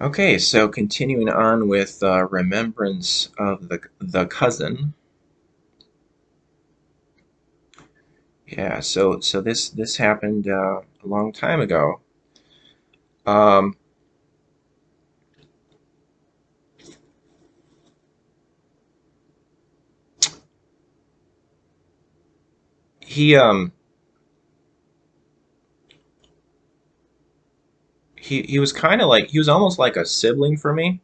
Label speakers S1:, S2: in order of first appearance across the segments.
S1: Okay, so continuing on with Remembrance of the Cousin. Yeah, so this happened a long time ago. Um, he um he was kind of like he was almost like a sibling for me.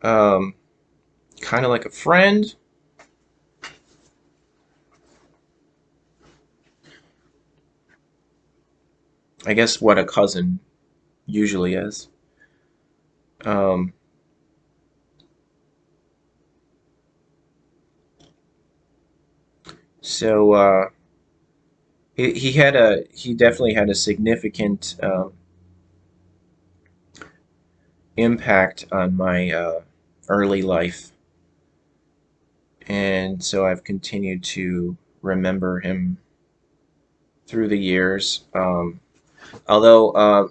S1: Um, Kind of like a friend. I guess what a cousin usually is. Um, so he definitely had a significant impact on my early life. And so I've continued to remember him through the years. Although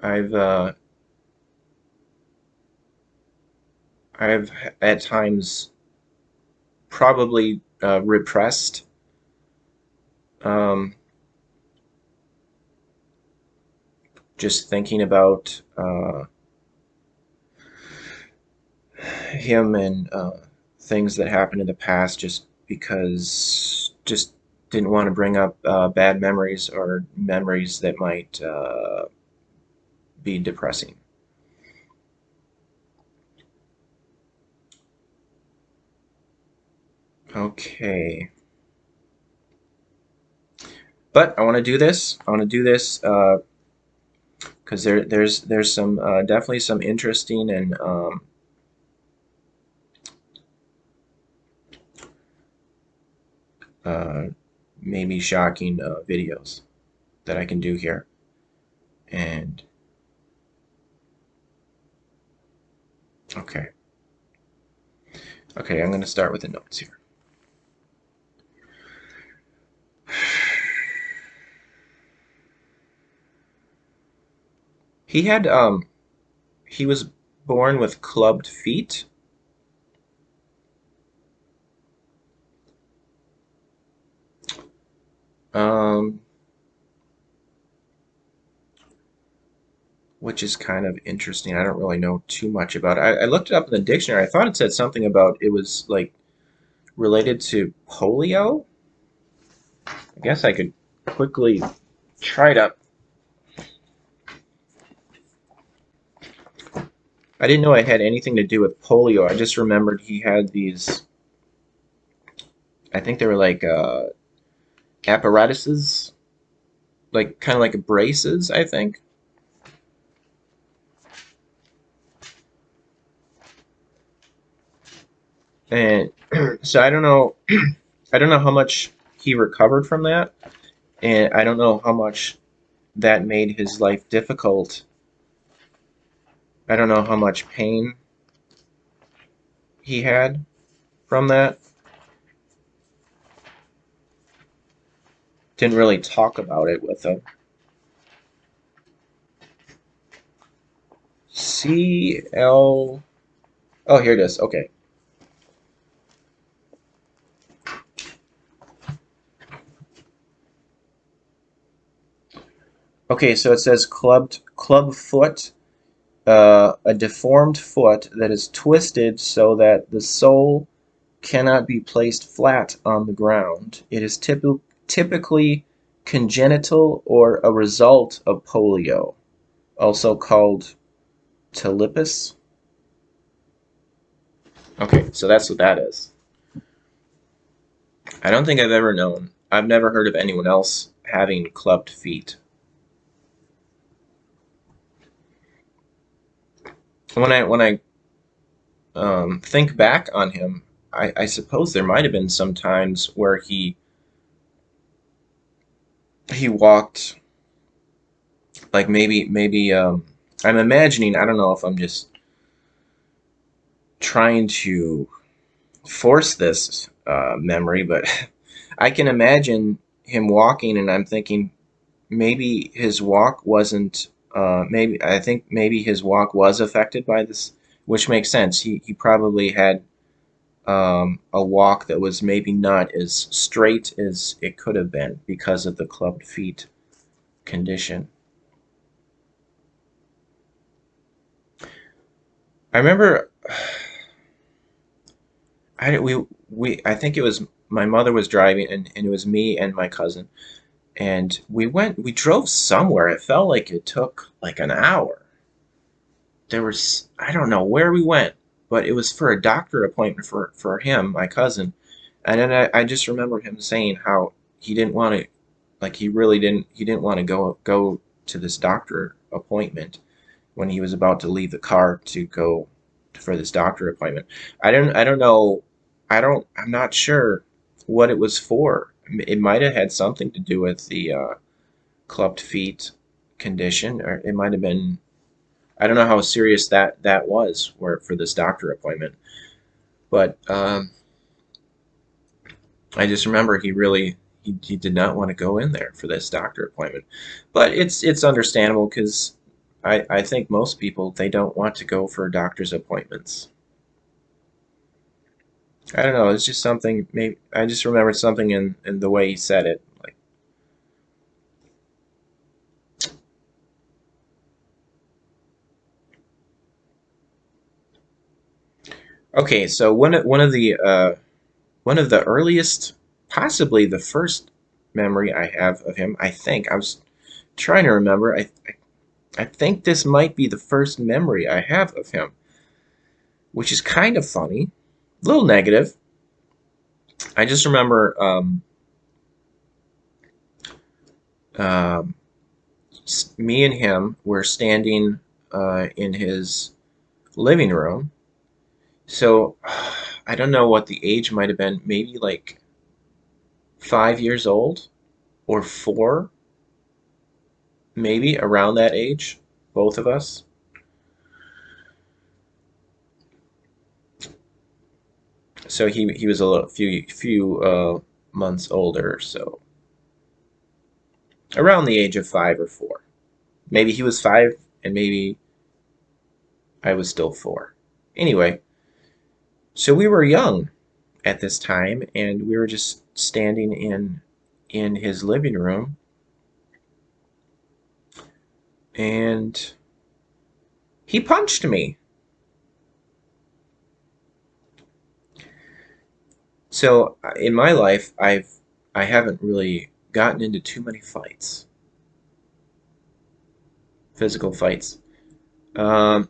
S1: I've uh, I've at times probably repressed um, just thinking about him and things that happened in the past, just because just didn't want to bring up bad memories or memories that might be depressing. Okay. But I want to do this. I want to do this because there's some definitely some interesting and uh, maybe shocking videos that I can do here. And okay, okay, I'm going to start with the notes here. He had he was born with clubbed feet, um, which is kind of interesting. I don't really know too much about it. I looked it up in the dictionary. I thought it said something about it was like related to polio. I guess I could quickly try to. I didn't know it had anything to do with polio. I just remembered he had these. I think they were like apparatuses, like kind of like braces. I think, and so I don't know. I don't know how much he recovered from that, and I don't know how much that made his life difficult. I don't know how much pain he had from that. Didn't really talk about it with him. CL. Oh, here it is. Okay. Okay, so it says club foot, a deformed foot that is twisted so that the sole cannot be placed flat on the ground. It is typically congenital or a result of polio, also called talipus. Okay, so that's what that is. I don't think I've ever known. I've never heard of anyone else having clubbed feet. When I think back on him, I suppose there might have been some times where he walked like maybe I'm imagining. I don't know if I'm just trying to force this memory, but I can imagine him walking, and I'm thinking maybe his walk wasn't. Maybe I think maybe his walk was affected by this, which makes sense. He probably had a walk that was maybe not as straight as it could have been because of the clubbed feet condition. I remember I think it was my mother was driving and it was me and my cousin and we drove somewhere. It felt like it took like an hour. I don't know where we went, but it was for a doctor appointment for him, my cousin. And then I just remember him saying how he didn't want to, like he didn't want to go to this doctor appointment when he was about to leave the car to go for this doctor appointment. I don't know, I'm not sure what it was for. It might have had something to do with the clubbed feet condition, or it might have been. I don't know how serious that was for this doctor appointment, but I just remember he did not want to go in there for this doctor appointment. But it's understandable because I think most people they don't want to go for doctor's appointments. I don't know. It's just something. Maybe I just remembered something in the way he said it. Like, okay, so one of the earliest, possibly the first memory I have of him. I think I was trying to remember. I think this might be the first memory I have of him, which is kind of funny, a little negative. I just remember um, me and him were standing in his living room. So I don't know what the age might have been, maybe like 5 years old or four, maybe around that age, both of us. So he was a little, few months older, so around the age of 5 or 4. Maybe he was 5 and maybe I was still 4. Anyway, so we were young at this time and we were just standing in his living room and he punched me. So in my life, I haven't really gotten into too many fights, physical fights. I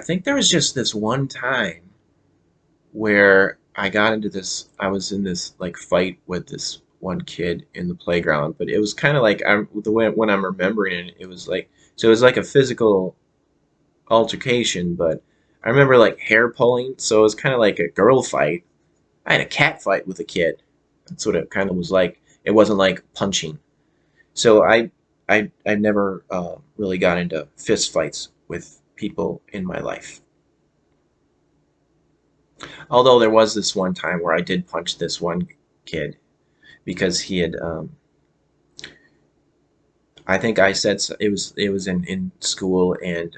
S1: think there was just this one time where I got into this. I was in this like fight with this one kid in the playground, but it was kind of like I'm the way when I'm remembering it, it was like so it was like a physical altercation, but I remember like hair pulling, so it was kind of like a girl fight. I had a cat fight with a kid. That's what it kind of was like. It wasn't like punching. So I never really got into fist fights with people in my life. Although there was this one time where I did punch this one kid because he had I think I said it was in school and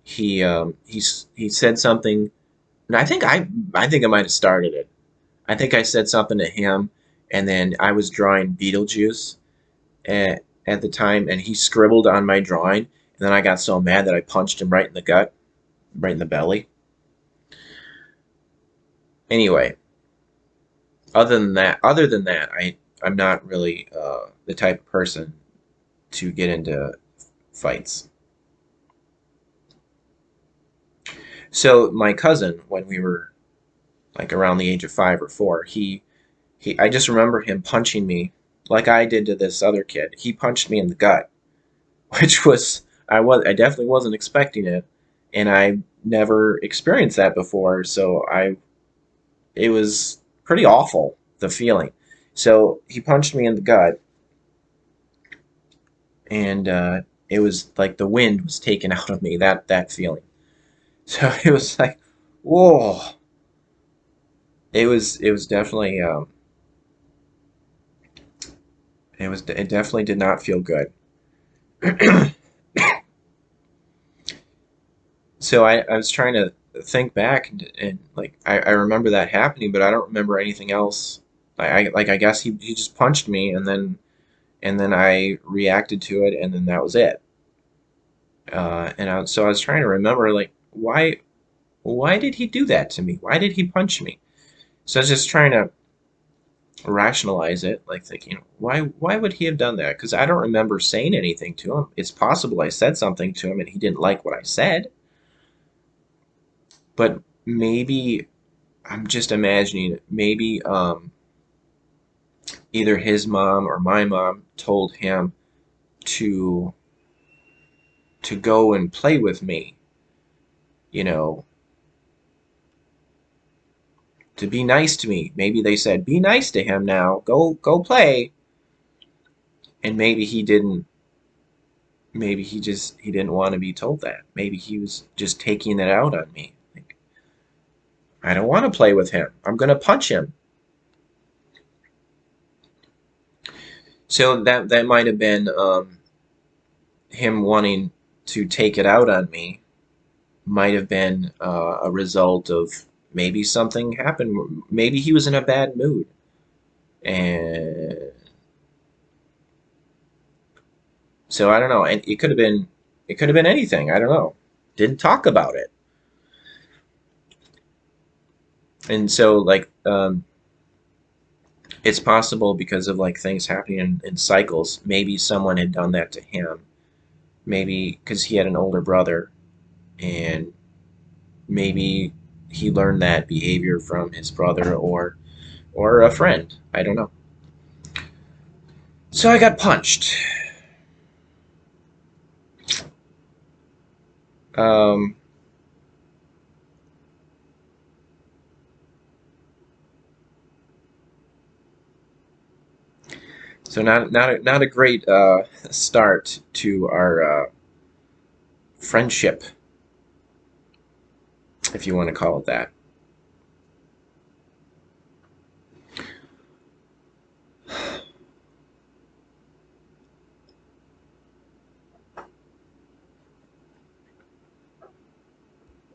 S1: he said something and I think I might have started it. I think I said something to him and then I was drawing Beetlejuice at the time, and he scribbled on my drawing, and then I got so mad that I punched him right in the gut, right in the belly. Anyway, other than that, I'm not really the type of person to get into fights. So my cousin, when we were like around the age of 5 or 4, he I just remember him punching me like I did to this other kid. He punched me in the gut, which was I definitely wasn't expecting it, and I never experienced that before. So I it was pretty awful the feeling. So he punched me in the gut, and it was like the wind was taken out of me. That feeling. So it was like, whoa! It was definitely It definitely did not feel good. So I was trying to think back and like I remember that happening, but I don't remember anything else. I guess he just punched me and then I reacted to it and then that was it. So I was trying to remember like why did he do that to me? Why did he punch me? So I was just trying to rationalize it, like thinking why would he have done that? Because I don't remember saying anything to him. It's possible I said something to him and he didn't like what I said, but maybe I'm just imagining maybe either his mom or my mom told him to go and play with me, you know, to be nice to me. Maybe they said, "Be nice to him now. Go play." And maybe he didn't. Maybe he didn't want to be told that. Maybe he was just taking it out on me. Like, I don't want to play with him. I'm gonna punch him. So that might have been him wanting to take it out on me. Might have been a result of maybe something happened. Maybe he was in a bad mood, and so I don't know. And it could have been anything. I don't know. Didn't talk about it, and so like it's possible because of like things happening in cycles. Maybe someone had done that to him. Maybe because he had an older brother, and maybe he learned that behavior from his brother or a friend. I don't know. So I got punched. Um, so not a great start to our friendship, if you want to call it that.